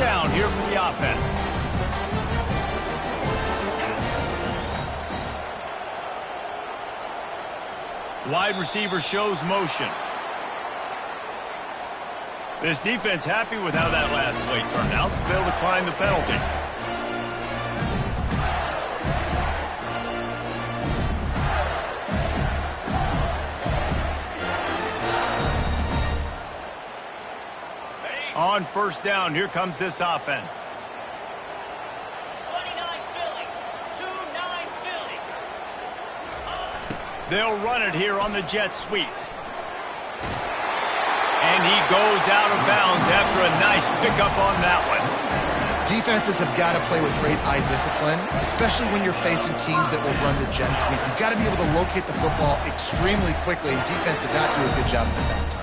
down here for the offense. Wide receiver shows motion. This defense happy with how that last play turned out, so they'll decline the penalty. On first down, here comes this offense. 29 Philly, 2-9 Philly. They'll run it here on the jet sweep. And he goes out of bounds after a nice pickup on that one. Defenses have got to play with great eye discipline, especially when you're facing teams that will run the jet sweep. You've got to be able to locate the football extremely quickly, and defense did not do a good job of it that time.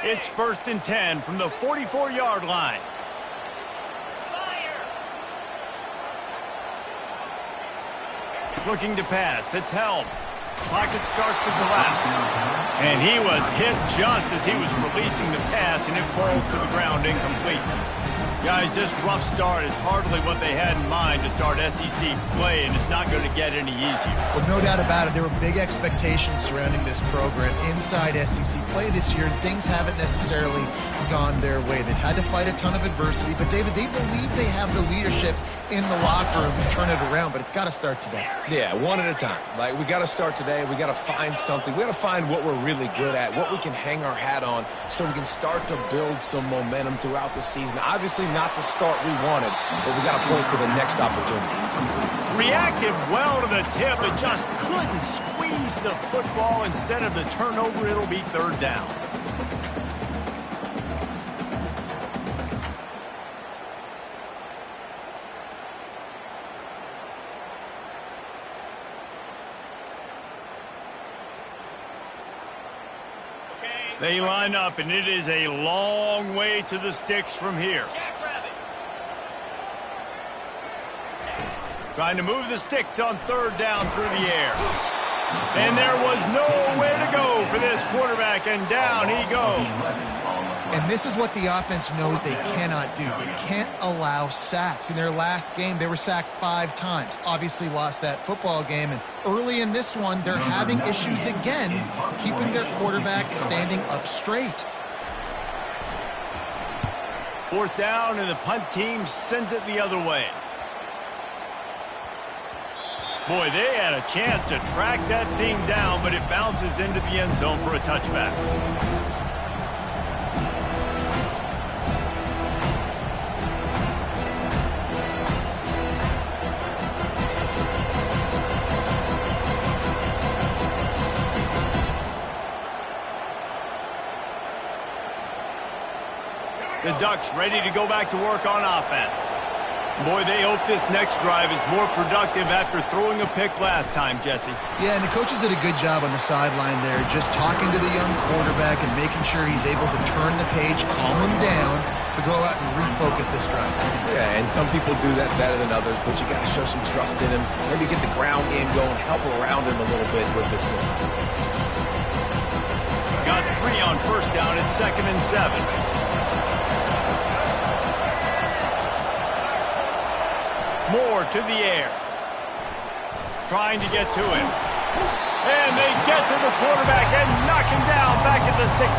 It's 1st and 10 from the 44-yard line. Looking to pass. It's held. Pocket starts to collapse. And he was hit just as he was releasing the pass, and it falls to the ground incomplete. Guys, this rough start is hardly what they had in mind to start SEC play, and it's not going to get any easier. Well, no doubt about it. There were big expectations surrounding this program inside SEC play this year, and things haven't necessarily gone their way. They've had to fight a ton of adversity, but, David, they believe they have the leadership in the locker room to turn it around, but it's got to start today. Yeah, one at a time. Like, we got to start today. We got to find something. We got to find what we're really good at, what we can hang our hat on, so we can start to build some momentum throughout the season. Obviously, not the start we wanted, but we got to point to the next opportunity. Reacted well to the tip, but just couldn't squeeze the football. Instead of the turnover, it'll be 3rd down. They line up, and it is a long way to the sticks from here. Trying to move the sticks on 3rd down through the air. And there was nowhere to go for this quarterback, and down he goes. And this is what the offense knows they cannot do. They can't allow sacks. In their last game, they were sacked 5 times. Obviously lost that football game. And early in this one, they're having issues again, keeping their quarterback standing up straight. 4th down, and the punt team sends it the other way. Boy, they had a chance to track that thing down, but it bounces into the end zone for a touchback. The Ducks ready to go back to work on offense. Boy, they hope this next drive is more productive after throwing a pick last time, Jesse. Yeah, and the coaches did a good job on the sideline there, just talking to the young quarterback and making sure he's able to turn the page, calm him down, to go out and refocus this drive. Yeah, and some people do that better than others, but you got to show some trust in him. Maybe get the ground game going, help around him a little bit with this system. Got 3 on 1st down. It's 2nd and 7. Moore to the air. Trying to get to him. And they get to the quarterback and knock him down back at the 16.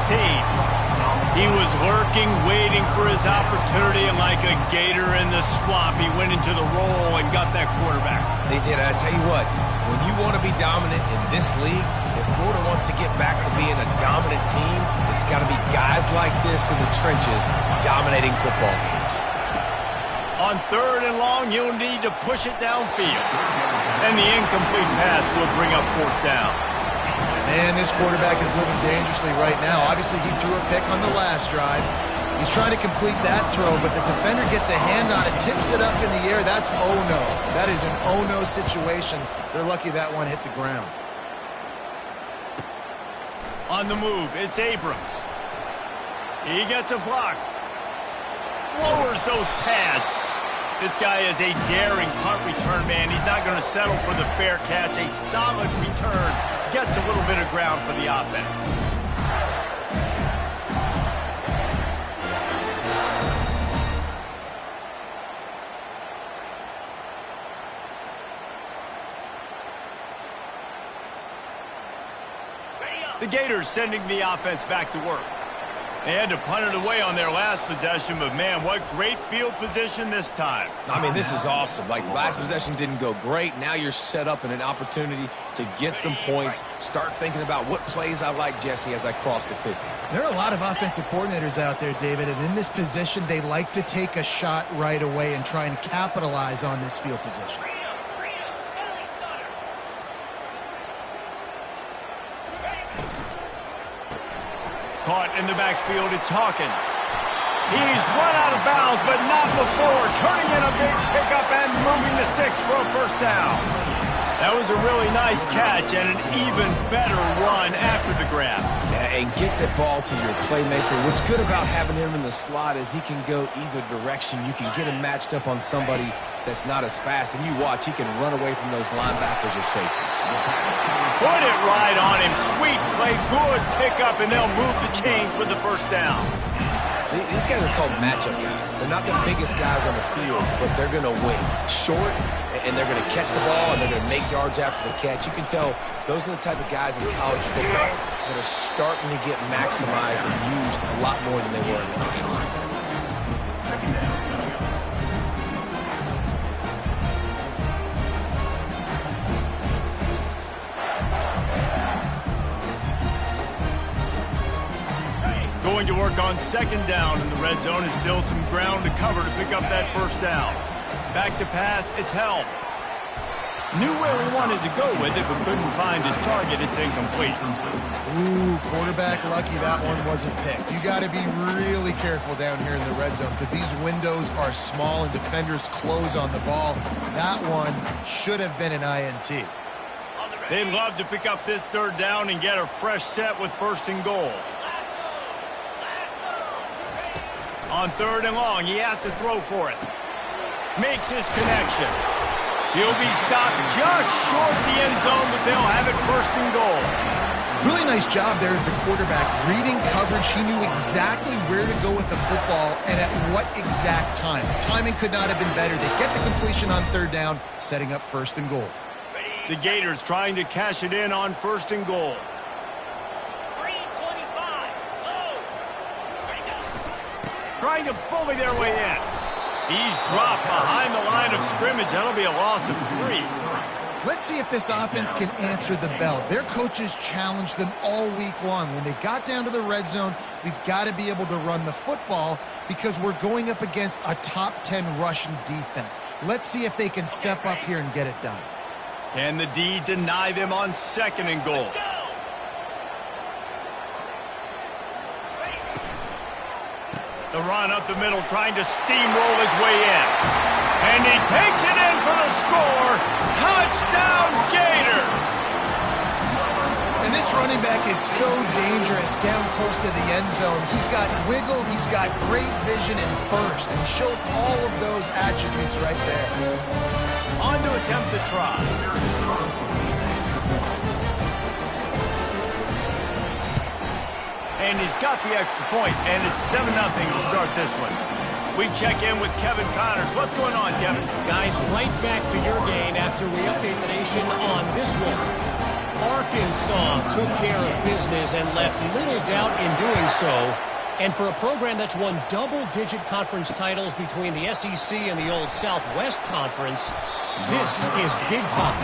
He was lurking, waiting for his opportunity, and like a gator in the swamp, he went into the roll and got that quarterback. They did. I tell you what, when you want to be dominant in this league, if Florida wants to get back to being a dominant team, it's got to be guys like this in the trenches dominating football games. On 3rd and long, you'll need to push it downfield. And the incomplete pass will bring up 4th down. Man, this quarterback is living dangerously right now. Obviously, he threw a pick on the last drive. He's trying to complete that throw, but the defender gets a hand on it, tips it up in the air. That's oh-no. That is an oh-no situation. They're lucky that one hit the ground. On the move, it's Abrams. He gets a block. Lowers those pads. This guy is a daring punt return man. He's not going to settle for the fair catch. A solid return. Gets a little bit of ground for the offense. The Gators sending the offense back to work. They had to punt it away on their last possession, but man, what great field position this time. I mean, this is awesome. Like, last possession didn't go great. Now you're set up in an opportunity to get some points. Start thinking about what plays I like, Jesse, as I cross the 50. There are a lot of offensive coordinators out there, David, and in this position, they like to take a shot right away and try and capitalize on this field position. Caught in the backfield, it's Hawkins. He's run out of bounds, but not before turning in a big pickup and moving the sticks for a first down. That was a really nice catch and an even better run after the grab. Yeah, and get the ball to your playmaker. What's good about having him in the slot is he can go either direction. You can get him matched up on somebody that's not as fast, and you watch, he can run away from those linebackers or safeties. Put it right on him. Sweet play, good pickup, and they'll move the chains with the first down. These guys are called matchup guys. They're not the biggest guys on the field, but they're going to win. Short, and they're going to catch the ball, and they're going to make yards after the catch. You can tell those are the type of guys in college football that are starting to get maximized and used a lot more than they were in the past. Going to work on second down in the red zone is still some ground to cover to pick up that first down. Back to pass, it's Helm. Knew where he wanted to go with it, but couldn't find his target. It's incomplete. Ooh, quarterback lucky that one wasn't picked. You got to be really careful down here in the red zone because these windows are small and defenders close on the ball. That one should have been an INT. They'd love to pick up this third down and get a fresh set with first and goal. On third and long, he has to throw for it. Makes his connection. He'll be stopped just short of the end zone, but they'll have it first and goal. Really nice job there as the quarterback. Reading coverage, he knew exactly where to go with the football and at what exact time. The timing could not have been better. They get the completion on third down, setting up first and goal. The Gators trying to cash it in on first and goal. Trying to bully their way in. He's dropped behind the line of scrimmage. That'll be a loss of 3. Let's see if this offense can answer the bell. Their coaches challenged them all week long. When they got down to the red zone, we've got to be able to run the football because we're going up against a top 10 Russian defense. Let's see if they can step up here and get it done. Can the D deny them on second and goal? The run up the middle, trying to steamroll his way in. And he takes it in for the score. Touchdown, Gator! And this running back is so dangerous down close to the end zone. He's got wiggle, he's got great vision and burst. And he showed all of those attributes right there. On to attempt the try. And he's got the extra point, and it's 7-0 to start this one. We check in with Kevin Connors. What's going on, Kevin? Guys, right back to your game after we update the nation on this one. Arkansas took care of business and left little doubt in doing so. And for a program that's won double-digit conference titles between the SEC and the old Southwest Conference, this is big time.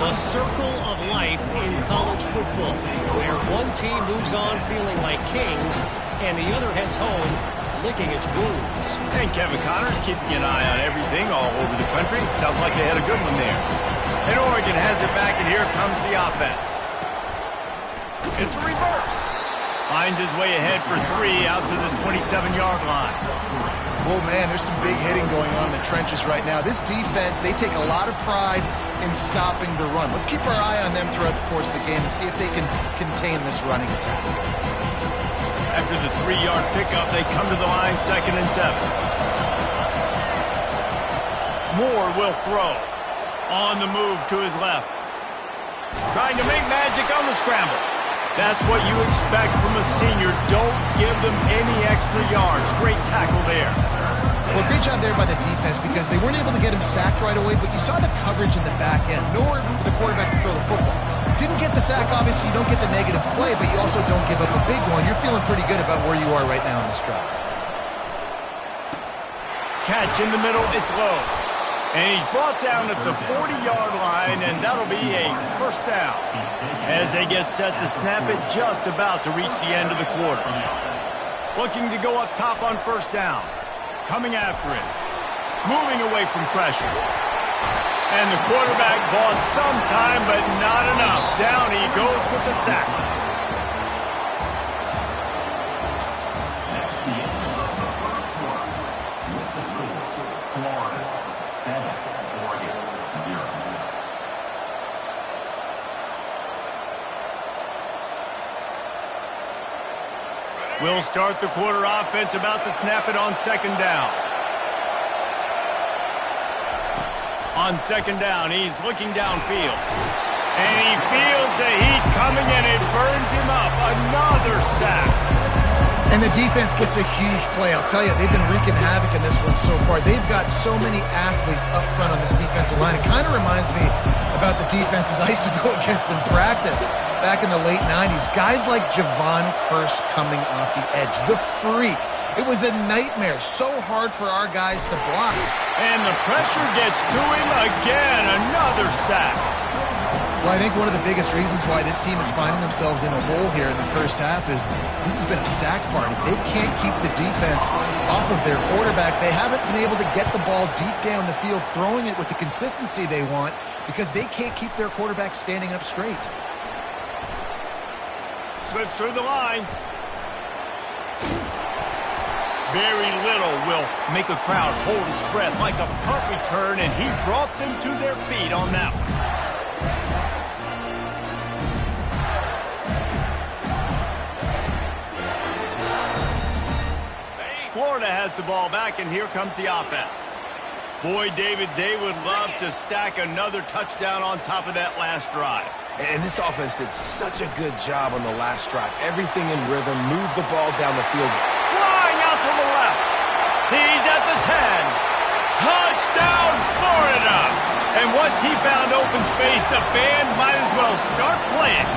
The circle of life in college football, where one team moves on feeling like kings and the other heads home licking its wounds. And Kevin Connors keeping an eye on everything all over the country. Sounds like they had a good one there. And Oregon has it back, and here comes the offense. It's a reverse. Finds his way ahead for 3 out to the 27-yard line. Oh, man, there's some big hitting going on in the trenches right now. This defense, they take a lot of pride in stopping the run. Let's keep our eye on them throughout the course of the game and see if they can contain this running attack. After the 3-yard pickup, they come to the line, 2nd and 7. Moore will throw. On the move to his left. Trying to make magic on the scramble. That's what you expect from a senior. Don't give them any extra yards. Great tackle there. Well, great job there by the defense because they weren't able to get him sacked right away, but you saw the coverage in the back end. Nowhere for the quarterback to throw the football. Didn't get the sack, obviously. You don't get the negative play, but you also don't give up a big one. You're feeling pretty good about where you are right now in this drive. Catch in the middle, it's low. And he's brought down at the 40-yard line, and that'll be a first down. As they get set to snap it, just about to reach the end of the quarter. Looking to go up top on first down. Coming after it. Moving away from pressure. And the quarterback bought some time, but not enough. Down he goes with the sack. We'll start the quarter offense, about to snap it on second down. On second down, he's looking downfield. And he feels the heat coming, and it burns him up. Another sack. And the defense gets a huge play. I'll tell you, they've been wreaking havoc in this one so far. They've got so many athletes up front on this defensive line. It kind of reminds me about the defenses I used to go against in practice back in the late 90s. Guys like Javon Curse coming off the edge. The freak. It was a nightmare. So hard for our guys to block. And the pressure gets to him again. Another sack. Well, I think one of the biggest reasons why this team is finding themselves in a hole here in the first half is this has been a sack party. They can't keep the defense off of their quarterback. They haven't been able to get the ball deep down the field, throwing it with the consistency they want because they can't keep their quarterback standing up straight. Slips through the line. Very little will make a crowd hold its breath like a punt return, and he brought them to their feet on that one. Florida has the ball back, and here comes the offense. Boy, David, they would love to stack another touchdown on top of that last drive. And this offense did such a good job on the last drive. Everything in rhythm, move the ball down the field. Flying out to the left. He's at the 10. Touchdown, Florida. And once he found open space, the band might as well start playing.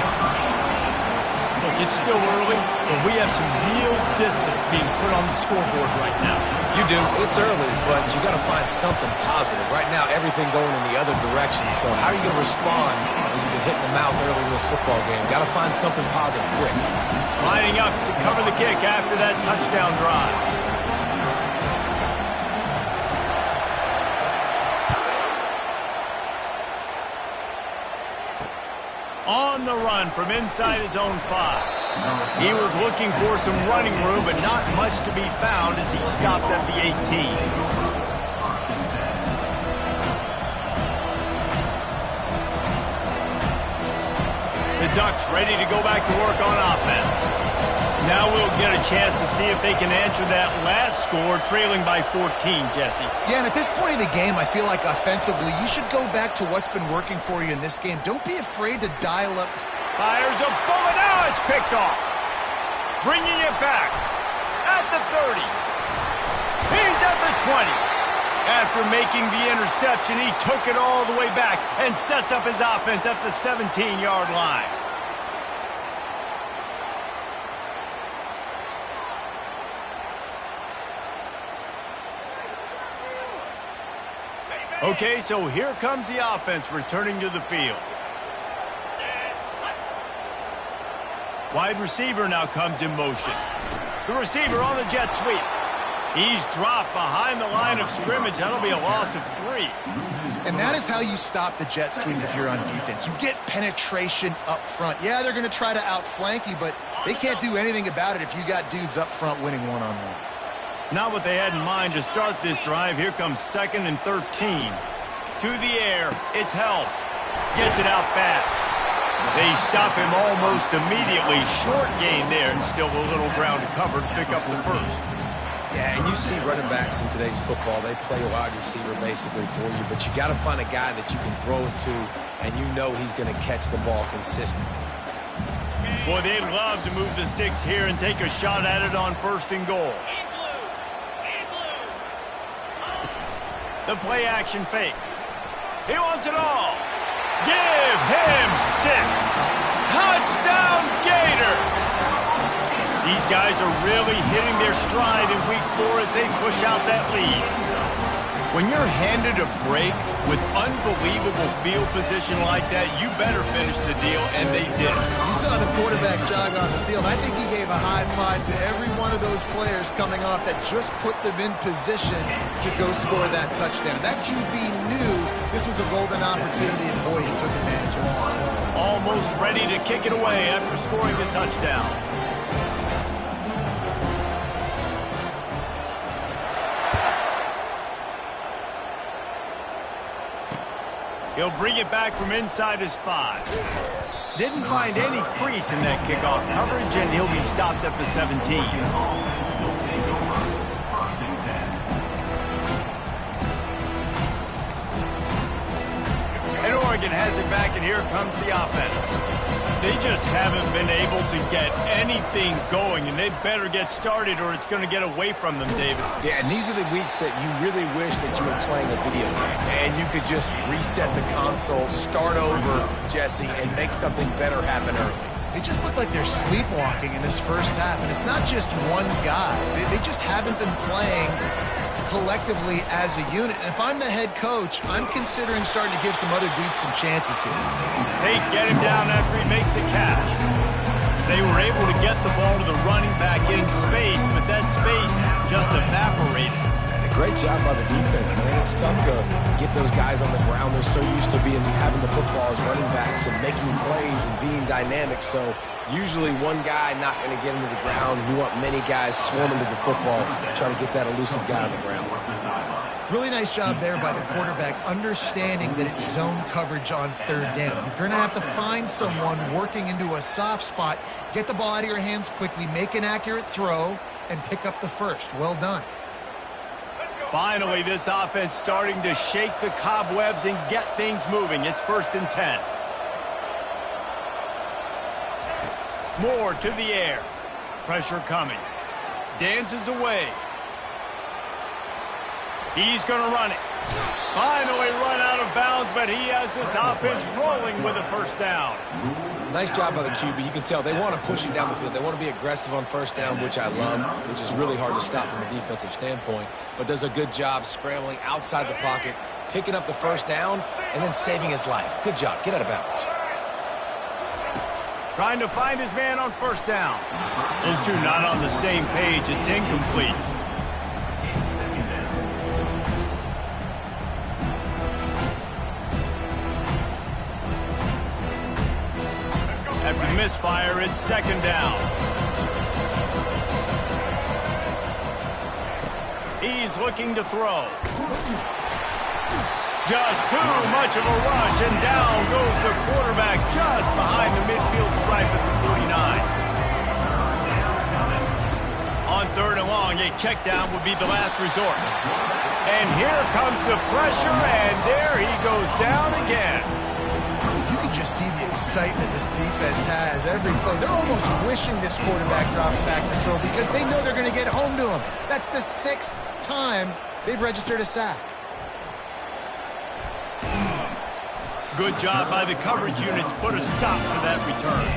Look, it's still early, but we have some real distance being put on the scoreboard right now. You do. It's early, but you got to find something positive. Right now, everything going in the other direction. So how are you going to respond when you've been hitting the mouth early in this football game? Got to find something positive quick. Lining up to cover the kick after that touchdown drive. On the run from inside his own 5. He was looking for some running room, but not much to be found as he stopped at the 18. The Ducks ready to go back to work on offense. Now we'll get a chance to see if they can answer that last score, trailing by 14, Jesse. Yeah, and at this point of the game, I feel like offensively, you should go back to what's been working for you in this game. Don't be afraid to dial up. Fires a bullet. Now it's picked off. Bringing it back at the 30. He's at the 20. After making the interception, he took it all the way back and sets up his offense at the 17-yard line. Okay, so here comes the offense returning to the field. Wide receiver now comes in motion. The receiver on the jet sweep. He's dropped behind the line of scrimmage. That'll be a loss of 3. And that is how you stop the jet sweep if you're on defense. You get penetration up front. Yeah, they're going to try to outflank you, but they can't do anything about it if you got dudes up front winning one-on-one. Not what they had in mind to start this drive. Here comes 2nd and 13. To the air. It's held. Gets it out fast. They stop him almost immediately. Short gain there, and still a little ground to cover to pick up the first. Yeah, and you see running backs in today's football, they play a wide receiver basically for you, but you got to find a guy that you can throw it to, and you know he's going to catch the ball consistently. Boy, they'd love to move the sticks here and take a shot at it on 1st and goal. The play action fake. He wants it all. Give him 6. Touchdown, Gator! These guys are really hitting their stride in week 4 as they push out that lead. When you're handed a break with unbelievable field position like that, you better finish the deal, and they did. You saw the quarterback jog on the field. I think he gave a high five to every one of those players coming off that just put them in position to go score that touchdown. That QB knew this was a golden opportunity, and boy, he took advantage of it. Almost ready to kick it away after scoring the touchdown. He'll bring it back from inside his 5. Didn't find any crease in that kickoff coverage, and he'll be stopped at the 17. And Oregon has it back, and here comes the offense. They just haven't been able to get anything going, and they better get started or it's going to get away from them, David. Yeah, and these are the weeks that you really wish that you were playing a video game and you could just reset the console, start over, Jesse, and make something better happen early. They just look like they're sleepwalking in this first half, and it's not just one guy. They just haven't been playing collectively as a unit. And if I'm the head coach, I'm considering starting to give some other dudes some chances here. They get him down after he makes the catch. They were able to get the ball to the running back in space, but that space just evaporated. And a great job by the defense, man. It's tough to get those guys on the ground. They're so used to having the football as running backs and making plays and being dynamic. So usually one guy not going to get into the ground. We want many guys swarming to the football, trying to get that elusive guy on the ground. Really nice job there by the quarterback, understanding that it's zone coverage on 3rd down. You're going to have to find someone working into a soft spot, get the ball out of your hands quickly, make an accurate throw, and pick up the first. Well done. Finally, this offense starting to shake the cobwebs and get things moving. It's 1st and 10. Moore to the air. Pressure coming. Dances away. He's going to run it. Finally run out of bounds, but he has this offense rolling with a 1st down. Nice job by the QB. You can tell they want to push it down the field. They want to be aggressive on 1st down, which I love, which is really hard to stop from a defensive standpoint. But does a good job scrambling outside the pocket, picking up the 1st down, and then saving his life. Good job. Get out of bounds. Trying to find his man on 1st down. Those two not on the same page. It's incomplete. After the misfire, it's 2nd down. He's looking to throw. Just too much of a rush, and down goes the quarterback just behind the midfield stripe at the 49. On 3rd and long, a check down would be the last resort. And here comes the pressure, and there he goes down again. You can just see the excitement this defense has every play. They're almost wishing this quarterback drops back to throw because they know they're going to get home to him. That's the 6th time they've registered a sack. Good job by the coverage unit to put a stop to that return.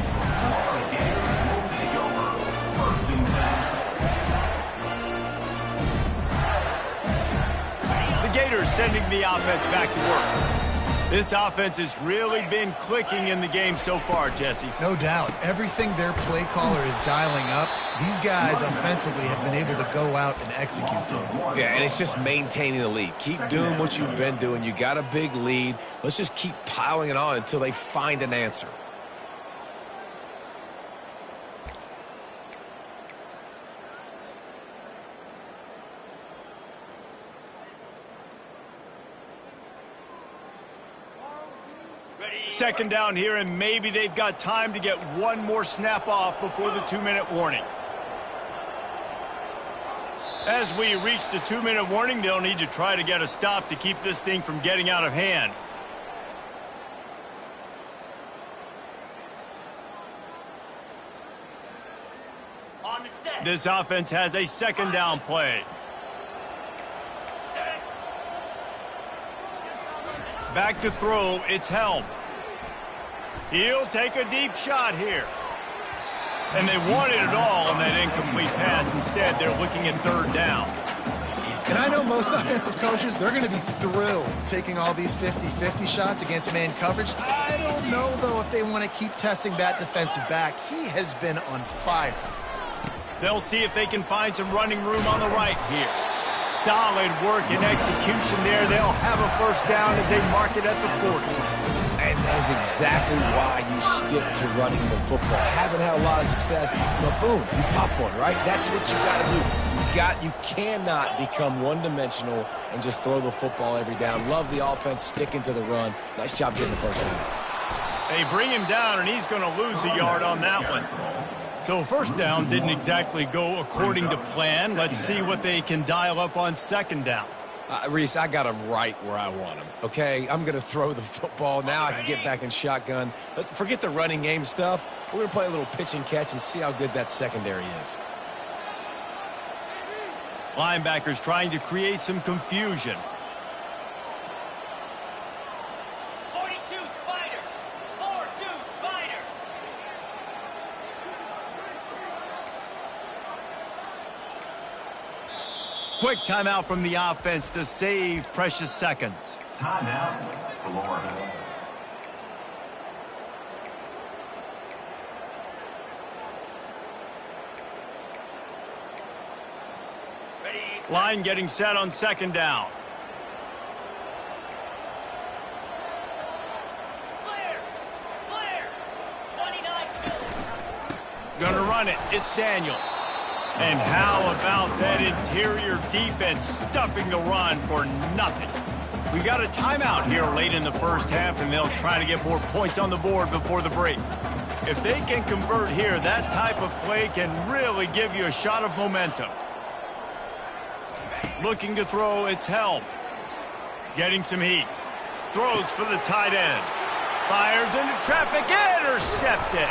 The Gators sending the offense back to work. This offense has really been clicking in the game so far, Jesse. No doubt. Everything their play caller is dialing up, these guys offensively have been able to go out and execute them. Yeah, and it's just maintaining the lead. Keep doing what you've been doing. You got a big lead. Let's just keep piling it on until they find an answer. Second down here, and maybe they've got time to get one more snap off before the 2-minute warning. As we reach the 2-minute warning, they'll need to try to get a stop to keep this thing from getting out of hand. On the set. This offense has a 2nd down play. Back to throw, it's Helm. He'll take a deep shot here. And they wanted it all on that incomplete pass. Instead, they're looking at third down. And I know most offensive coaches, they're going to be thrilled taking all these 50-50 shots against man coverage. I don't know, though, if they want to keep testing that defensive back. He has been on fire. They'll see if they can find some running room on the right here. Solid work and execution there. They'll have a first down as they mark it at the 40. And that is exactly why you stick to running the football. Haven't had a lot of success, but boom, you pop one, right? That's what you got to do. You cannot become one-dimensional and just throw the football every down. Love the offense sticking to the run. Nice job getting the first down. They bring him down, and he's going to lose a yard on that one. So first down didn't exactly go according to plan. Let's see what they can dial up on second down. Reese, I got him right where I want him, okay? I'm going to throw the football. Now I can get back in shotgun. Let's forget the running game stuff. We're going to play a little pitch and catch and see how good that secondary is. Linebackers trying to create some confusion. 42 Spider. 4-2 Spider. Quick timeout from the offense to save precious seconds. Timeout, Florida. Line getting set on second down. Clear. Clear. 29 Gonna run it. It's Daniels. And how about that interior defense stuffing the run for nothing? We got a timeout here late in the first half, and they'll try to get more points on the board before the break. If they can convert here, that type of play can really give you a shot of momentum. Looking to throw, it's help. Getting some heat. Throws for the tight end. Fires into traffic, intercepted.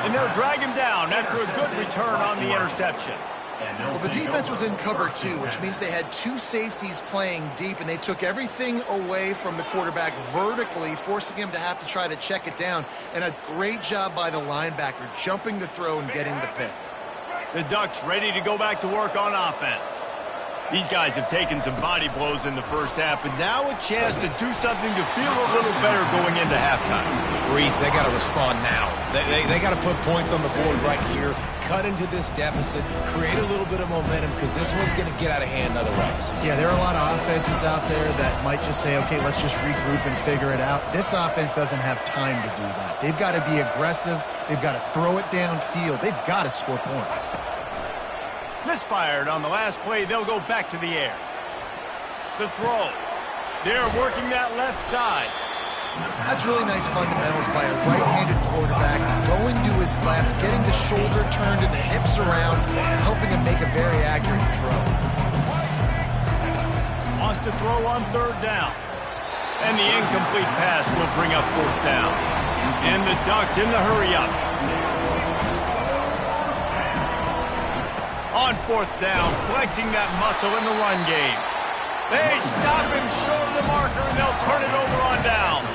And they'll drag him down after a good return on the interception. Well, the defense was in cover two, which means they had two safeties playing deep, and they took everything away from the quarterback vertically, forcing him to have to try to check it down. And a great job by the linebacker, jumping the throw and getting the pick. The Ducks ready to go back to work on offense. These guys have taken some body blows in the first half, but now a chance to do something to feel a little better going into halftime. Reese, they got to respond now. They got to put points on the board right here, cut into this deficit, create a little bit of momentum, because this one's going to get out of hand otherwise. Yeah, there are a lot of offenses out there that might just say, okay, let's just regroup and figure it out. This offense doesn't have time to do that. They've got to be aggressive. They've got to throw it downfield. They've got to score points. Misfired on the last play. They'll go back to the air. The throw. They're working that left side. That's really nice fundamentals by a right-handed quarterback, going to his left, getting the shoulder turned and the hips around, helping him make a very accurate throw. Wants to throw on third down. And the incomplete pass will bring up fourth down. And the Ducks in the hurry-up. On fourth down, flexing that muscle in the run game. They stop him short of the marker, and they'll turn it over on downs.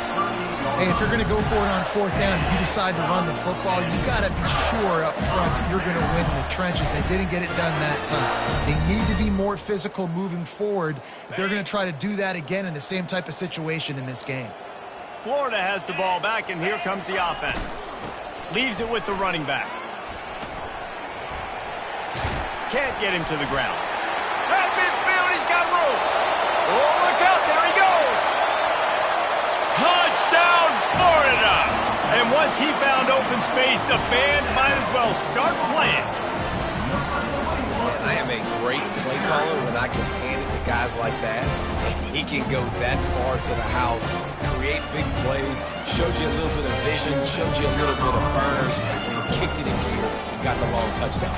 Hey, if you're going to go for it on fourth down, if you decide to run the football, you got to be sure up front that you're going to win in the trenches. They didn't get it done that time. They need to be more physical moving forward if they're going to try to do that again in the same type of situation in this game. Florida has the ball back, and here comes the offense. Leaves it with the running back. Can't get him to the ground. At midfield, he's got room. Oh, look out, there he goes. Touchdown, Florida. And once he found open space, the band might as well start playing. Man, I am a great play caller when I can hand it to guys like that. He can go that far to the house, create big plays, showed you a little bit of vision, showed you a little bit of burners. When he kicked it in gear, he got the long touchdown.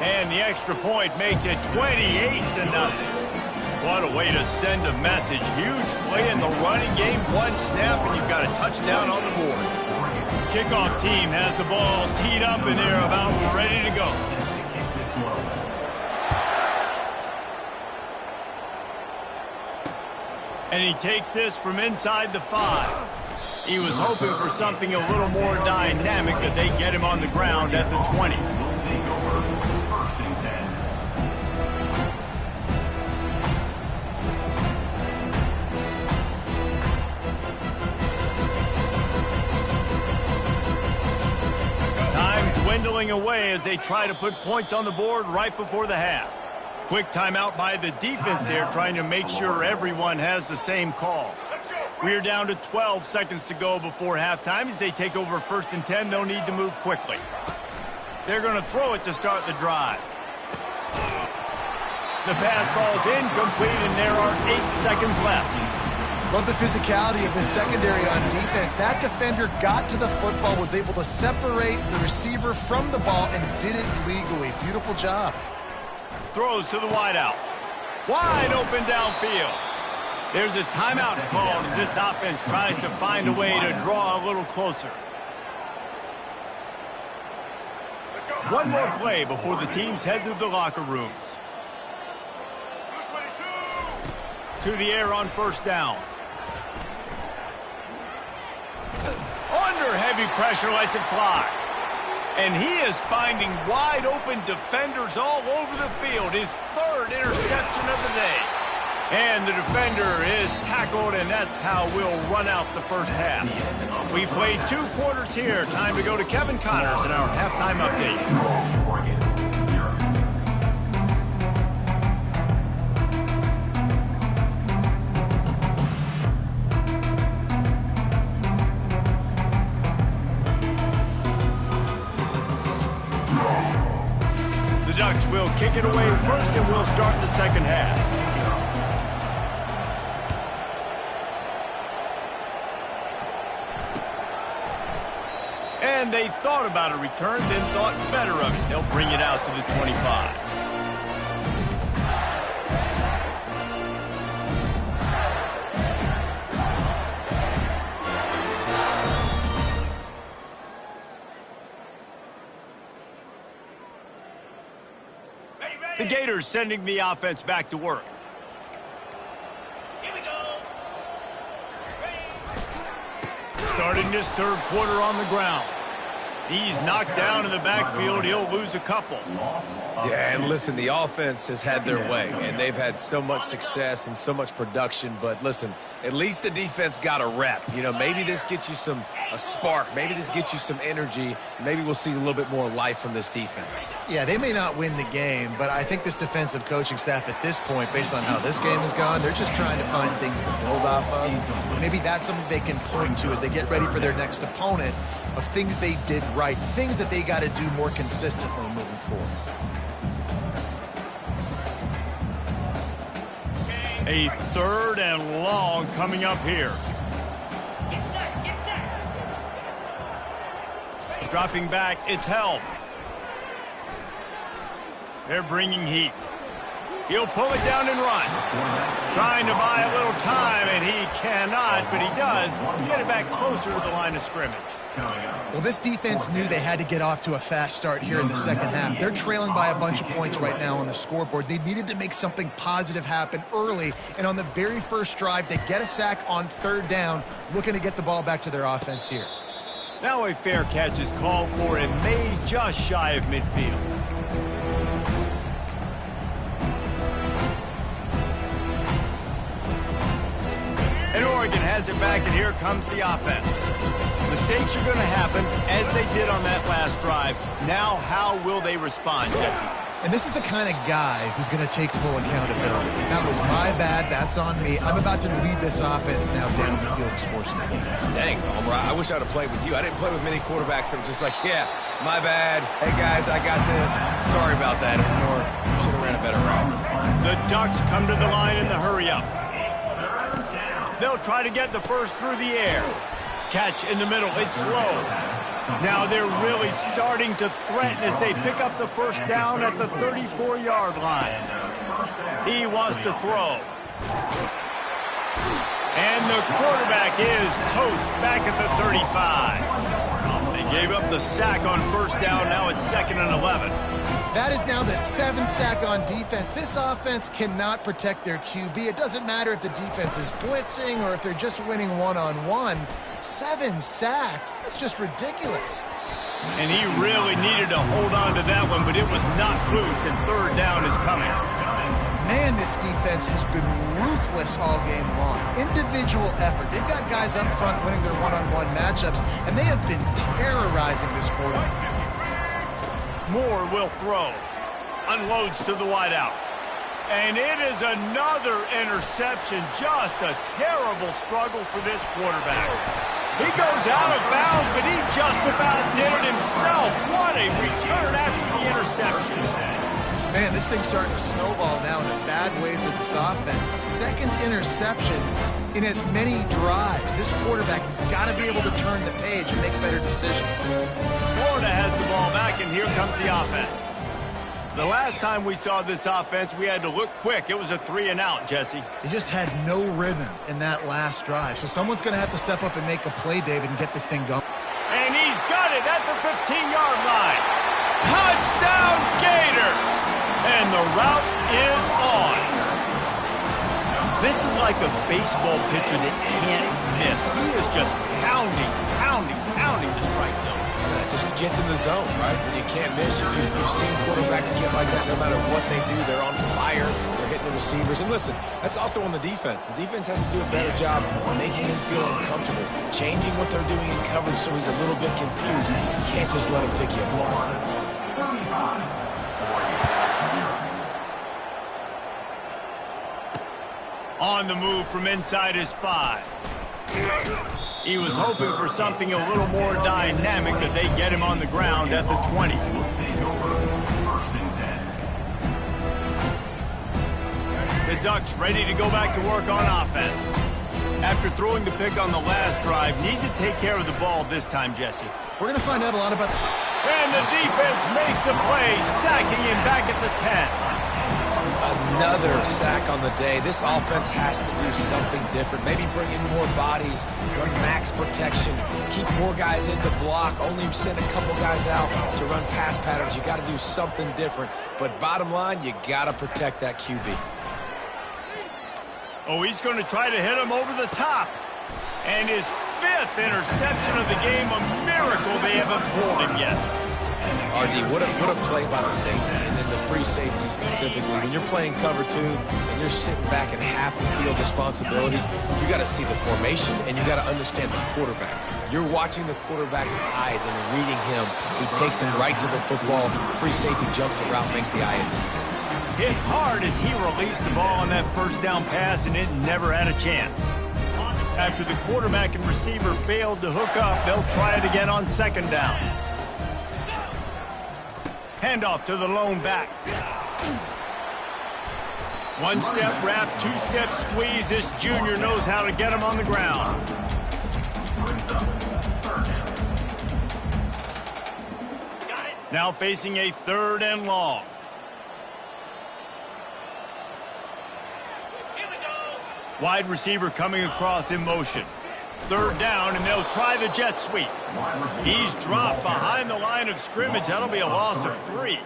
And the extra point makes it 28-0. What a way to send a message. Huge play in the running game. One snap, and you've got a touchdown on the board. Kickoff team has the ball teed up, and they're about ready to go. And he takes this from inside the 5. He was hoping for something a little more dynamic, that they get him on the ground at the 20. We'll take over first and 10. Time dwindling away as they try to put points on the board right before the half. Quick timeout by the defense there, trying to make sure everyone has the same call. We're down to 12 seconds to go before halftime. As they take over first and 10, they'll need to move quickly. They're going to throw it to start the drive. The pass falls incomplete, and there are 8 seconds left. Love the physicality of the secondary on defense. That defender got to the football, was able to separate the receiver from the ball, and did it legally. Beautiful job. Throws to the wideout. Wide open downfield. There's a timeout called as this offense tries to find a way to draw a little closer. One more play before the teams head to the locker rooms. To the air on first down. Under heavy pressure, lets it fly. And he is finding wide open defenders all over the field. His 3rd interception of the day. And the defender is tackled, and that's how we'll run out the first half. We played 2 quarters here. Time to go to Kevin Connors in our halftime update. Oregon, 0. The Ducks will kick it away first, and we'll start the second half. And they thought about a return, then thought better of it. They'll bring it out to the 25. The Gators sending the offense back to work. Here we go. Starting this 3rd quarter on the ground. He's knocked down in the backfield. He'll lose a couple. Yeah, and listen, the offense has had their way, and they've had so much success and so much production. But listen, at least the defense got a rep. You know, maybe this gets you a spark. Maybe this gets you some energy. Maybe we'll see a little bit more life from this defense. Yeah, they may not win the game, but I think this defensive coaching staff at this point, based on how this game has gone, they're just trying to find things to build off of. Maybe that's something they can point to as they get ready for their next opponent, of things they did right, things that they got to do more consistently moving forward. A 3rd and long coming up here. Get set, get set. Dropping back, it's held. They're bringing heat. He'll pull it down and run. Trying to buy a little time, and he cannot, but he does get it back closer to the line of scrimmage. Well, this defense knew they had to get off to a fast start here in the second half. They're trailing by a bunch of points right now on the scoreboard. They needed to make something positive happen early, and on the very first drive, they get a sack on 3rd down, looking to get the ball back to their offense here. Now a fair catch is called for and made just shy of midfield. And Oregon has it back, and here comes the offense. Mistakes are going to happen, as they did on that last drive. Now, how will they respond, Jesse? And this is the kind of guy who's going to take full accountability. That was my bad. That's on me. I'm about to lead this offense now down the field and score some points. Dang, Homer, I wish I'd have played with you. I didn't play with many quarterbacks that were just like, yeah, my bad. Hey, guys, I got this. Sorry about that. It was more, you should have ran a better route. The Ducks come to the line in the hurry-up. They'll try to get the first through the air. Catch in the middle. It's slow. Now they're really starting to threaten as they pick up the first down at the 34-yard line. He wants to throw. And the quarterback is toast back at the 35. gave up the sack on first down. Now it's 2nd and 11. That is now the 7th sack on defense. This offense cannot protect their QB. It doesn't matter if the defense is blitzing or if they're just winning one-on-one. 7 sacks, that's just ridiculous. And he really needed to hold on to that one, but it was not loose, and 3rd down is coming. Man, this defense has been ruthless all game long. Individual effort. They've got guys up front winning their one-on-one matchups, and they have been terrorizing this quarterback. Moore will throw. Unloads to the wideout. And it is another interception. Just a terrible struggle for this quarterback. He goes out of bounds, but he just about did it himself. What a return after the interception. Man, this thing's starting to snowball now in a bad way for this offense. 2nd interception in as many drives. This quarterback has got to be able to turn the page and make better decisions. Florida has the ball back, and here comes the offense. The last time we saw this offense, we had to look quick. It was a 3-and-out, Jesse. They just had no rhythm in that last drive. So someone's going to have to step up and make a play, David, and get this thing going. And he's got it at the 15-yard line. Touchdown, Gator! And the route is on. This is like a baseball pitcher that can't miss. He is just pounding the strike zone. Yeah, it just gets in the zone, right? When you can't miss, you've seen quarterbacks get like that no matter what they do. They're on fire. They're hitting the receivers. And listen, that's also on the defense. The defense has to do a better job making him feel uncomfortable, changing what they're doing in coverage so he's a little bit confused. You can't just let him pick you apart. 35. On the move from inside his 5. He was hoping for something a little more dynamic, but they get him on the ground at the 20. The Ducks ready to go back to work on offense. After throwing the pick on the last drive, need to take care of the ball this time, Jesse. We're going to find out a lot about And the defense makes a play, sacking him back at the 10. Another sack on the day. This offense has to do something different. Maybe bring in more bodies, run max protection, keep more guys in to block, only send a couple guys out to run pass patterns. You got to do something different. But bottom line, you got to protect that QB. Oh, he's going to try to hit him over the top. And his 5th interception of the game, a miracle they haven't pulled him yet. RD, what a play by the safety, and then the free safety specifically. When you're playing cover 2 and you're sitting back in half the field responsibility, you got to see the formation and you got to understand the quarterback. You're watching the quarterback's eyes and reading him. He takes him right to the football. Free safety jumps the route, makes the INT. Hit hard as he released the ball on that first down pass, and it never had a chance. After the quarterback and receiver failed to hook up, they'll try it again on 2nd down. Handoff to the lone back. 1-step wrap, 2-step squeeze. This junior knows how to get him on the ground. Now facing a 3rd and long. Wide receiver coming across in motion. 3rd down, and they'll try the jet sweep. He's dropped behind the line of scrimmage. That'll be a loss of 3.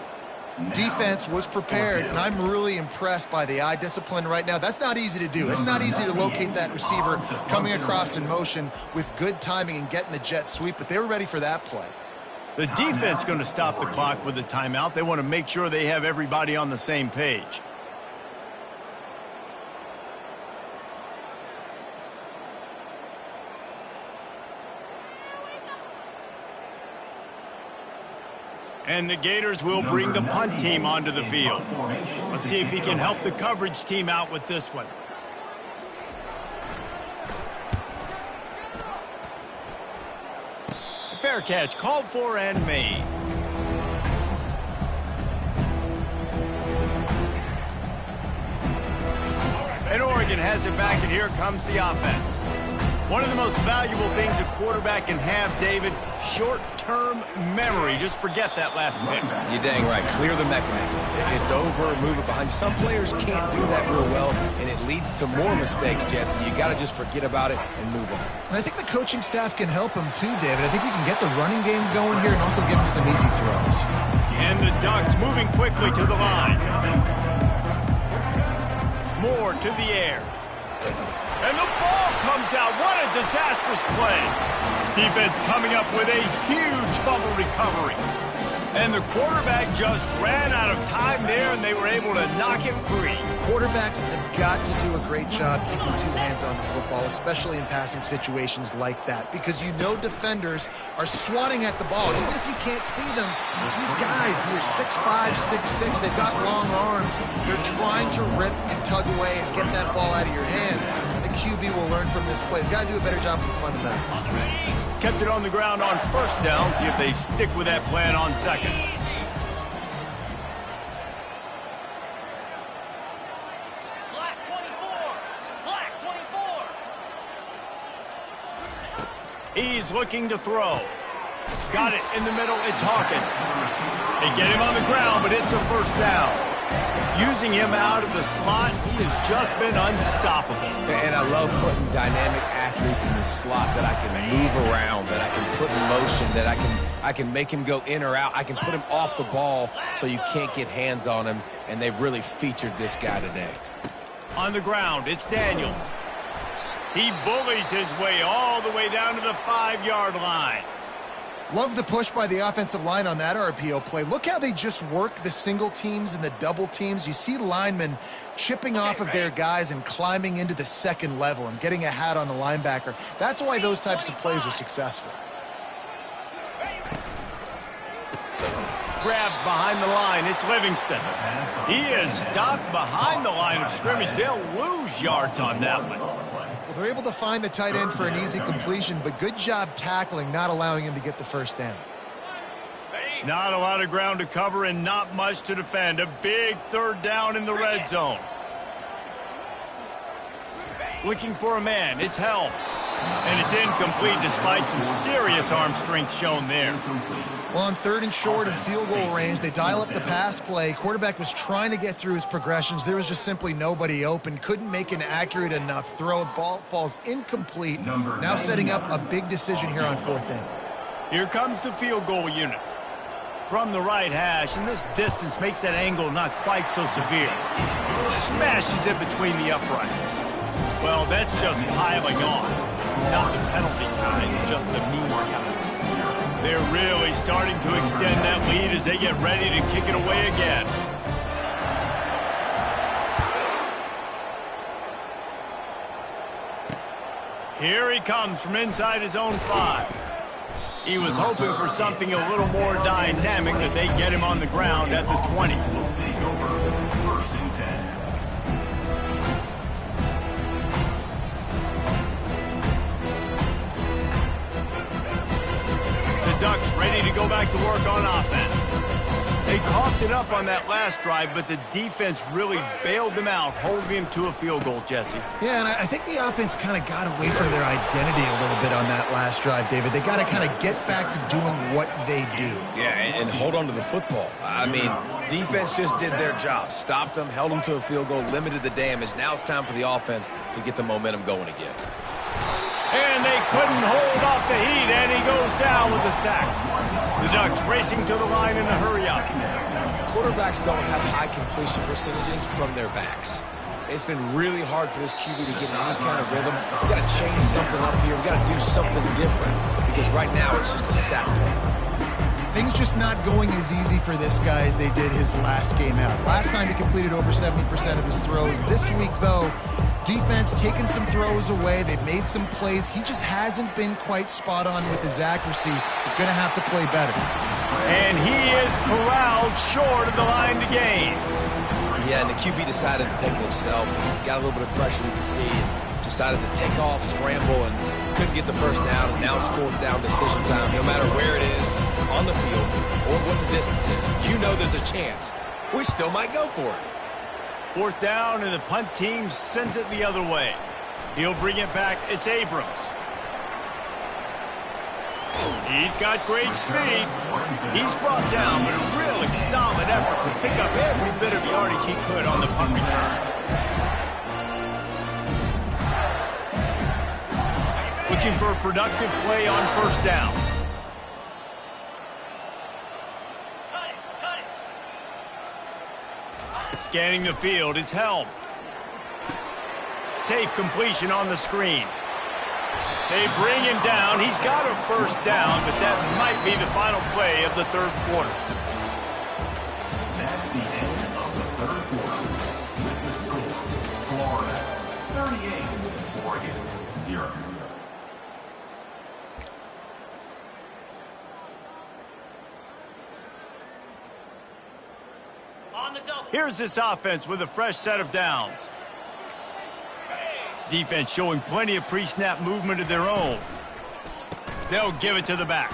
Defense was prepared, and I'm really impressed by the eye discipline right now. That's not easy to do. It's not easy to locate that receiver coming across in motion with good timing and getting the jet sweep, but they were ready for that play. The defense going to stop the clock with a timeout. They want to make sure they have everybody on the same page. And the Gators will bring the punt team onto the field. Let's see if he can help the coverage team out with this one. Fair catch, called for and made. And Oregon has it back, and here comes the offense. One of the most valuable things a quarterback can have, David, short-term memory. Just forget that last pick. You're dang right. Clear the mechanism. It's over, move it behind you. Some players can't do that real well, and it leads to more mistakes, Jesse. You got to just forget about it and move on. And I think the coaching staff can help him too, David. I think you can get the running game going here and also give him some easy throws. And the Ducks moving quickly to the line. Moore to the air. And the ball comes out. What a disastrous play. Defense coming up with a huge fumble recovery. And the quarterback just ran out of time there, and they were able to knock it free. Quarterbacks have got to do a great job keeping two hands on the football, especially in passing situations like that, because you know defenders are swatting at the ball. Even if you can't see them, these guys, they're 6'5", 6'6", they've got long arms. They're trying to rip and tug away and get that ball out of your hands. The QB will learn from this play. He's got to do a better job with his fundamentals. Kept it on the ground on first down. See if they stick with that plan on second. Black 24. Black 24. He's looking to throw. Got it in the middle. It's Hawkins. They get him on the ground, but it's a first down. Using him out of the slot, he has just been unstoppable. And I love putting dynamic athletes in the slot that I can move around, that I can put in motion, that I can make him go in or out. I can put him off the ball so you can't get hands on him, and they've really featured this guy today. On the ground, it's Daniels. He bullies his way all the way down to the 5-yard line. Love the push by the offensive line on that RPO play. Look how they just work the single teams and the double teams. You see linemen chipping off of their guys and climbing into the second level and getting a hat on the linebacker. That's why those types of plays are successful. Grabbed behind the line, it's Livingston. He is stopped behind the line of scrimmage. They'll lose yards on that one. Well, they're able to find the tight end for an easy completion, but good job tackling, not allowing him to get the first down. Not a lot of ground to cover and not much to defend. A big third down in the red zone. Looking for a man, it's Helm. And it's incomplete despite some serious arm strength shown there. Well, on 3rd and short and field goal range, they dial up the pass play. Quarterback was trying to get through his progressions. There was just simply nobody open. Couldn't make an accurate enough throw. Ball falls incomplete. Now setting up a big decision here on 4th down. Here comes the field goal unit. From the right hash, and this distance makes that angle not quite so severe. Smashes it between the uprights. Well, that's just piling on. Not the penalty kind, just the mean kind. They're really starting to extend that lead as they get ready to kick it away again. Here he comes from inside his own 5. He was hoping for something a little more dynamic, that they get him on the ground at the 20. Will take over 1st and 10. Ducks ready to go back to work on offense. They coughed it up on that last drive, but the defense really bailed them out, holding him to a field goal, Jesse. Yeah, and I think the offense kind of got away from their identity a little bit on that last drive, David. They got to kind of get back to doing what they do. Yeah, and hold on to the football. I mean, defense just did their job. Stopped them, held them to a field goal, limited the damage. Now it's time for the offense to get the momentum going again. And they couldn't hold off the heat, and he goes down with the sack. The Ducks racing to the line in a hurry-up. Quarterbacks don't have high completion percentages from their backs. It's been really hard for this QB to get in any kind of rhythm. We've got to change something up here. We've got to do something different, because right now it's just a sack play. Things just not going as easy for this guy as they did his last game out. Last time he completed over 70% of his throws. This week, though, defense taking some throws away. They've made some plays. He just hasn't been quite spot on with his accuracy. He's going to have to play better. And he is corralled short of the line to gain. Yeah, and the QB decided to take it himself. He got a little bit of pressure, you can see, and decided to take off, scramble, and couldn't get the first down. And now it's 4th down decision time. No matter where it is on the field or what the distance is, you know there's a chance. We still might go for it. 4th down, and the punt team sends it the other way. He'll bring it back. It's Abrams. He's got great speed. He's brought down, but a really solid effort to pick up every bit of yardage he could on the punt return. Looking for a productive play on first down. Scanning the field, it's held. Safe completion on the screen. They bring him down. He's got a first down, but that might be the final play of the third quarter. That's the end of the third quarter. With the score, Florida 38, Oregon 0. On the double. Here's this offense with a fresh set of downs. Defense showing plenty of pre-snap movement of their own. They'll give it to the back.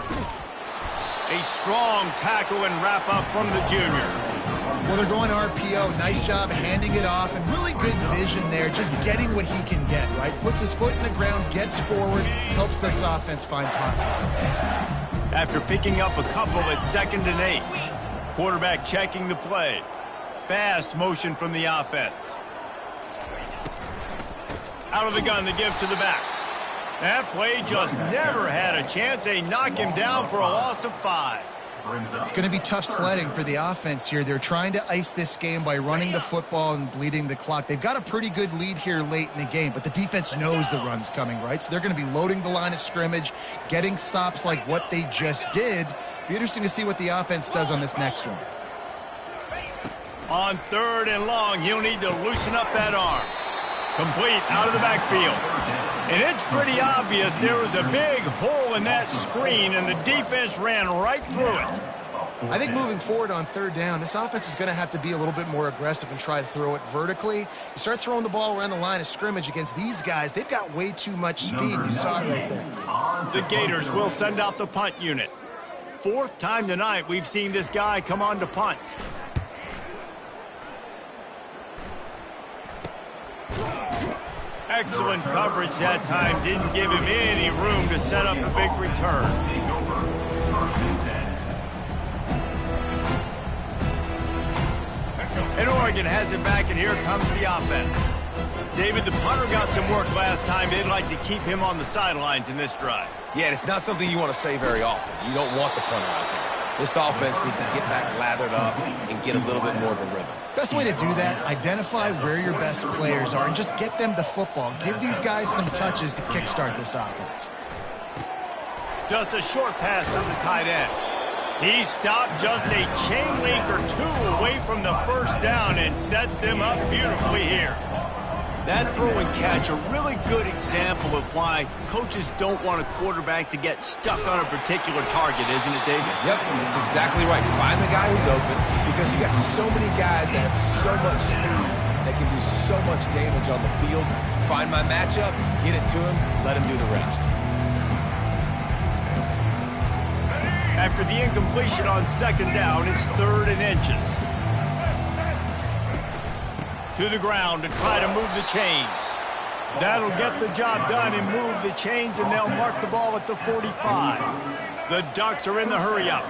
A strong tackle and wrap up from the junior. Well, they're going RPO. Nice job handing it off, and really good vision there, just getting what he can get, right? Puts his foot in the ground, gets forward, helps this offense find positive. After picking up a couple at 2nd and 8. Quarterback checking the play. Fast motion from the offense. Out of the gun to give to the back. That play just never had a chance. They knock him down for a loss of 5. It's going to be tough sledding for the offense here. They're trying to ice this game by running the football and bleeding the clock. They've got a pretty good lead here late in the game, but the defense knows the run's coming, right? So they're going to be loading the line of scrimmage, getting stops like what they just did. Be interesting to see what the offense does on this next one. On 3rd and long, he'll need to loosen up that arm. Complete out of the backfield. And it's pretty obvious there was a big hole in that screen, and the defense ran right through it. I think moving forward on 3rd down, this offense is going to have to be a little bit more aggressive and try to throw it vertically. You start throwing the ball around the line of scrimmage against these guys, they've got way too much speed. You saw it right there. The Gators will send out the punt unit. 4th time tonight we've seen this guy come on to punt. Excellent coverage that time. Didn't give him any room to set up a big return. And Oregon has it back, and here comes the offense. David, the punter got some work last time. They'd like to keep him on the sidelines in this drive. Yeah, it's not something you want to say very often. You don't want the punter out there. This offense needs to get back lathered up and get a little bit more of a rhythm. Best way to do that, identify where your best players are and just get them the football. Give these guys some touches to kickstart this offense. Just a short pass to the tight end. He stopped just a chain link or two away from the first down and sets them up beautifully here. That throw and catch, a really good example of why coaches don't want a quarterback to get stuck on a particular target, isn't it, David? Yep, that's exactly right. Find the guy who's open, because you got so many guys that have so much speed that can do so much damage on the field. Find my matchup, get it to him, let him do the rest. After the incompletion on 2nd down, it's 3rd and inches. To the ground to try to move the chains. That'll get the job done and move the chains, and they'll mark the ball at the 45. The Ducks are in the hurry-up.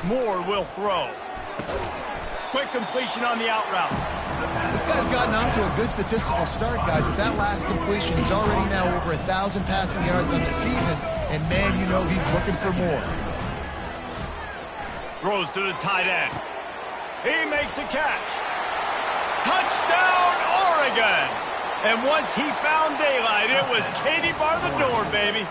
Moore will throw. Quick completion on the out route. This guy's gotten off to a good statistical start, guys. With that last completion, he's already now over 1,000 passing yards on the season, and man, you know he's looking for more. Throws to the tight end. He makes a catch. Touchdown, Oregon! And once he found daylight, it was Katie bar the door, baby.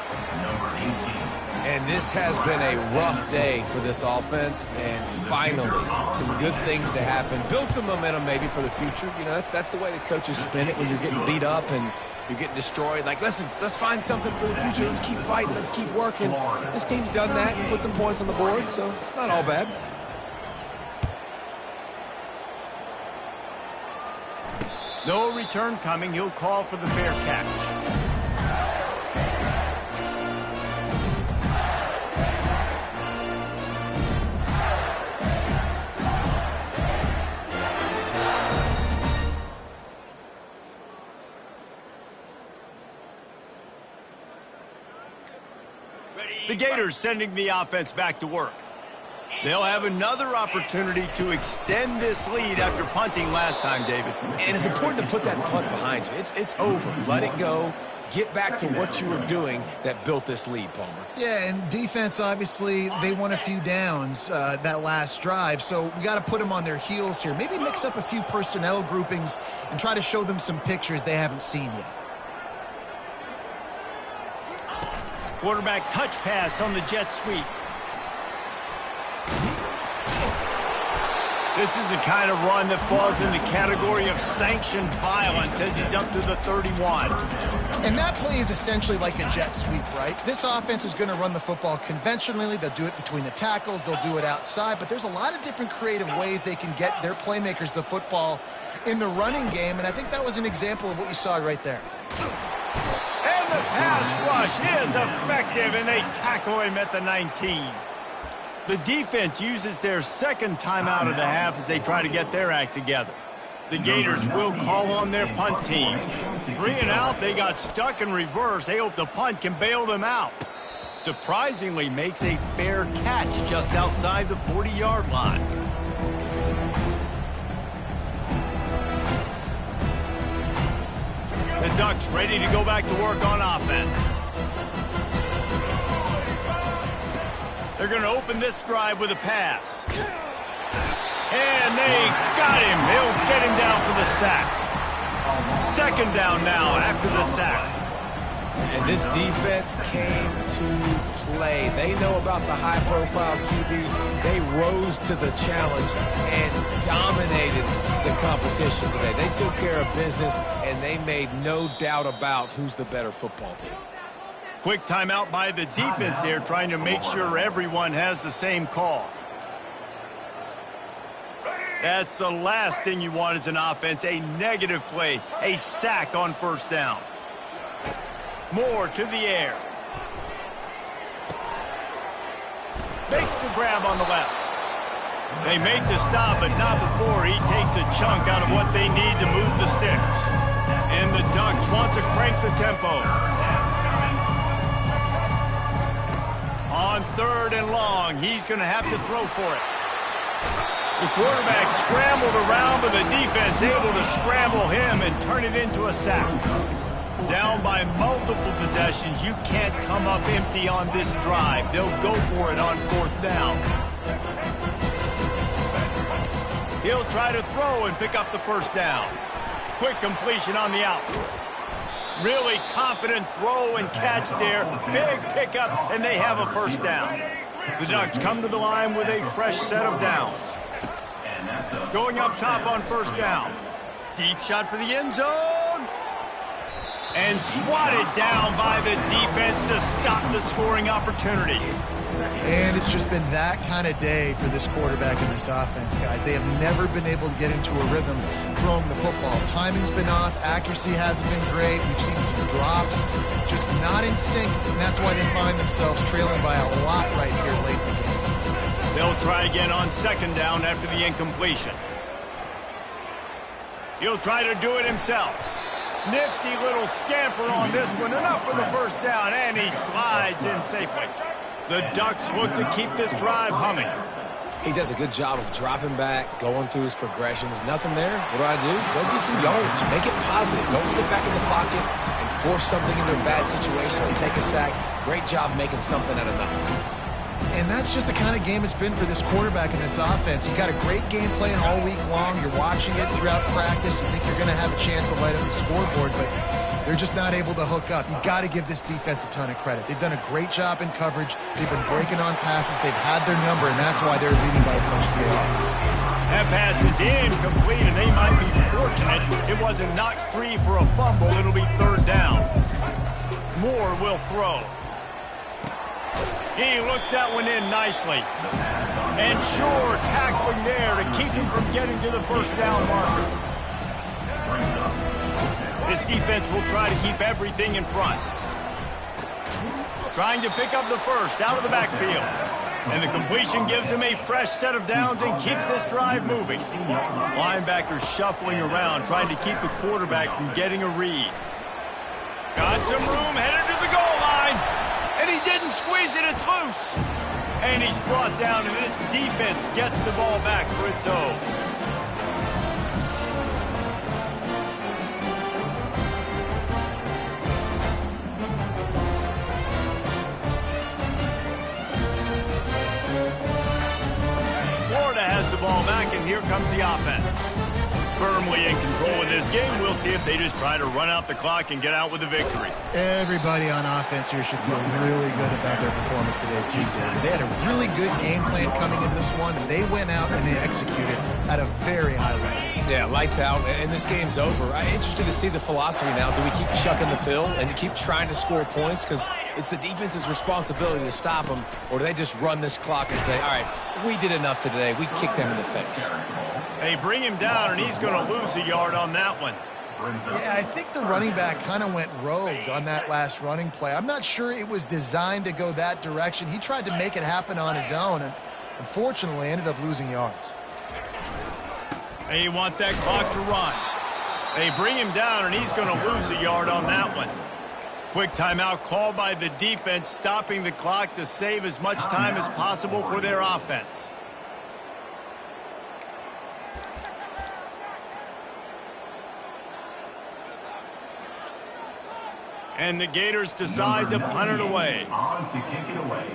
And this has been a rough day for this offense, and finally, some good things to happen. Build some momentum maybe for the future. You know, that's the way the coaches spin it when you're getting beat up and you're getting destroyed. Like, listen, let's find something for the future. Let's keep fighting. Let's keep working. This team's done that and put some points on the board, so it's not all bad. No return coming. He'll call for the fair catch. The Gators sending the offense back to work. They'll have another opportunity to extend this lead after punting last time, David. And it's important to put that punt behind you. It's over. Let it go. Get back to what you were doing that built this lead, Palmer. Yeah, and defense, obviously, they won a few downs that last drive, so we got to put them on their heels here. Maybe mix up a few personnel groupings and try to show them some pictures they haven't seen yet. Quarterback touch pass on the jet sweep. This is the kind of run that falls in the category of sanctioned violence as he's up to the 31. And that play is essentially like a jet sweep, right? This offense is going to run the football conventionally. They'll do it between the tackles. They'll do it outside. But there's a lot of different creative ways they can get their playmakers the football in the running game. And I think that was an example of what you saw right there. And the pass rush is effective, and they tackle him at the 19. The defense uses their second timeout of the half as they try to get their act together. The Gators will call on their punt team. 3 and out, they got stuck in reverse. They hope the punt can bail them out. Surprisingly makes a fair catch just outside the 40-yard line. The Ducks ready to go back to work on offense. They're going to open this drive with a pass. And they got him. They'll get him down for the sack. Second down now after the sack. And this defense came to play. They know about the high-profile QB. They rose to the challenge and dominated the competition today. They took care of business, and they made no doubt about who's the better football team. Quick timeout by the defense there, trying to make sure everyone has the same call. That's the last thing you want as an offense, a negative play, a sack on first down. Moore to the air. Makes the grab on the left. They make the stop, but not before he takes a chunk out of what they need to move the sticks. And the Ducks want to crank the tempo. On 3rd and long, he's going to have to throw for it. The quarterback scrambled around, but the defense able to scramble him and turn it into a sack. Down by multiple possessions, you can't come up empty on this drive. They'll go for it on 4th down. He'll try to throw and pick up the first down. Quick completion on the out. Really confident throw and catch there. Big pickup, and they have a first down. The Ducks come to the line with a fresh set of downs. Going up top on first down. Deep shot for the end zone. And swatted down by the defense to stop the scoring opportunity. And it's just been that kind of day for this quarterback and this offense, guys. They have never been able to get into a rhythm throwing the football. Timing's been off. Accuracy hasn't been great. We've seen some drops. Just not in sync, and that's why they find themselves trailing by a lot right here late in the game. They'll try again on 2nd down after the incompletion. He'll try to do it himself. Nifty little scamper on this one. Enough for the first down, and he slides in safely. The Ducks look to keep this drive humming. He does a good job of dropping back, going through his progressions. Nothing there. What do? Go get some yards. Make it positive. Don't sit back in the pocket and force something into a bad situation or take a sack. Great job making something out of nothing. And that's just the kind of game it's been for this quarterback and this offense. You've got a great game plan all week long. You're watching it throughout practice. You think you're going to have a chance to light up the scoreboard, but they're just not able to hook up. You've got to give this defense a ton of credit. They've done a great job in coverage. They've been breaking on passes. They've had their number, and that's why they're leading by as much as they are. That pass is incomplete, and they might be fortunate it wasn't knocked free for a fumble. It'll be 3rd down. Moore will throw. He looks that one in nicely. And sure, tackling there to keep him from getting to the first down marker. This defense will try to keep everything in front. Trying to pick up the first out of the backfield. And the completion gives him a fresh set of downs and keeps this drive moving. Linebackers shuffling around, trying to keep the quarterback from getting a read. Got some room, headed to the goal line. And he didn't squeeze it, it's loose. And he's brought down, and this defense gets the ball back for its own. Florida has the ball back, and here comes the offense. Firmly in control in this game. We'll see if they just try to run out the clock and get out with a victory. Everybody on offense here should feel really good about their performance today, too, David. They had a really good game plan coming into this one, and they went out and they executed at a very high level. Yeah, lights out, and this game's over. I'm interested to see the philosophy now. Do we keep chucking the pill and keep trying to score points? Because it's the defense's responsibility to stop them, or do they just run this clock and say, all right, we did enough today. We kicked them in the face. They bring him down, and he's going to lose a yard on that one. Yeah, I think the running back kind of went rogue on that last running play. I'm not sure it was designed to go that direction. He tried to make it happen on his own, and unfortunately ended up losing yards. They want that clock to run. They bring him down, and he's going to lose a yard on that one. Quick timeout called by the defense, stopping the clock to save as much time as possible for their offense. And the Gators decide to punt it away. On to kick it away.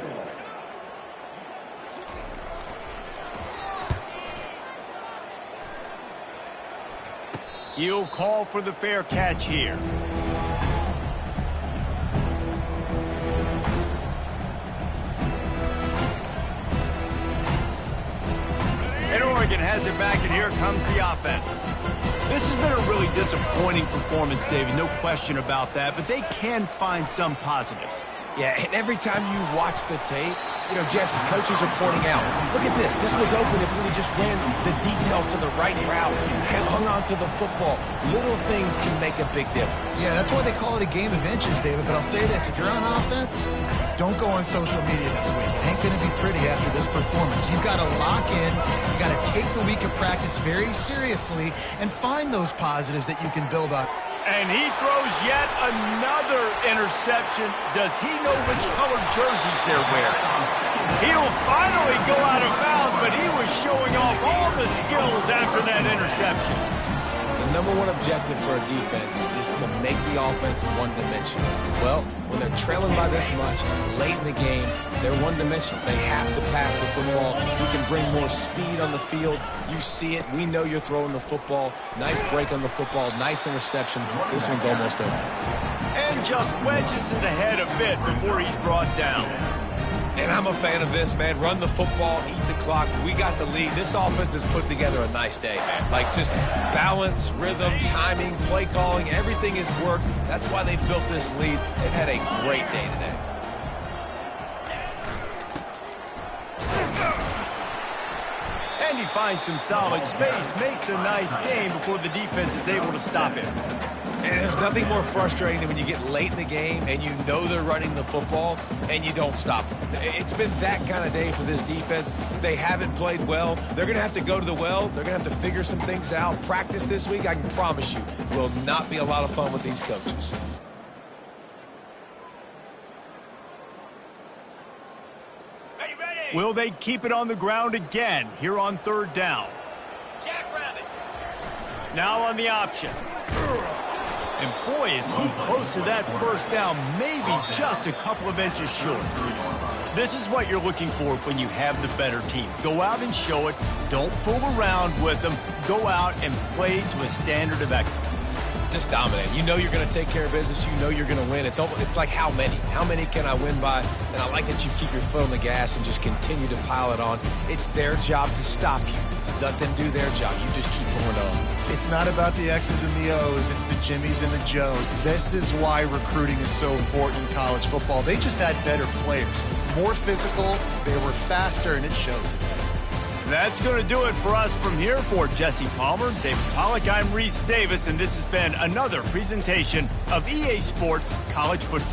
He'll call for the fair catch here. And Oregon has it back, and here comes the offense. This has been a really disappointing performance, David, no question about that, but they can find some positives. Yeah, and every time you watch the tape, you know, Jesse, coaches are pointing out, look at this. This was open if we just ran the details to the right route, hung on to the football. Little things can make a big difference. Yeah, that's why they call it a game of inches, David. But I'll say this, if you're on offense, don't go on social media this week. It ain't going to be pretty after this performance. You've got to lock in. You've got to take the week of practice very seriously and find those positives that you can build on. And he throws yet another interception. Does he know which colored jerseys they're wearing? He'll finally go out of bounds, but he was showing off all the skills after that interception. The number one objective for a defense is to make the offense one-dimensional. Well, when they're trailing by this much, late in the game, they're one-dimensional. They have to pass the football. You can bring more speed on the field. You see it. We know you're throwing the football. Nice break on the football. Nice interception. This one's almost over. And just wedges it ahead a bit before he's brought down. And I'm a fan of this, man. Run the football, eat the clock. We got the lead. This offense has put together a nice day, man. Like, just balance, rhythm, timing, play calling, everything has worked. That's why they built this lead. They've had a great day today. And he finds some solid space, makes a nice game before the defense is able to stop him. And there's nothing more frustrating than when you get late in the game and you know they're running the football and you don't stop them. It's been that kind of day for this defense. They haven't played well. They're going to have to go to the well. They're going to have to figure some things out. Practice this week, I can promise you, will not be a lot of fun with these coaches. Will they keep it on the ground again here on third down? Jackrabbit. Now on the option. And boy, is he close to that first down, maybe just a couple of inches short. This is what you're looking for when you have the better team. Go out and show it. Don't fool around with them. Go out and play to a standard of excellence. Just dominate. You know you're going to take care of business. You know you're going to win. It's like how many? How many can I win by? And I like that you keep your foot on the gas and just continue to pile it on. It's their job to stop you. Let them do their job. You just keep going on. It's not about the X's and the O's. It's the Jimmies and the Joes. This is why recruiting is so important in college football. They just had better players. More physical. They were faster, and it showed today. That's going to do it for us from here. For Jesse Palmer, David Pollack, I'm Reese Davis, and this has been another presentation of EA Sports College Football.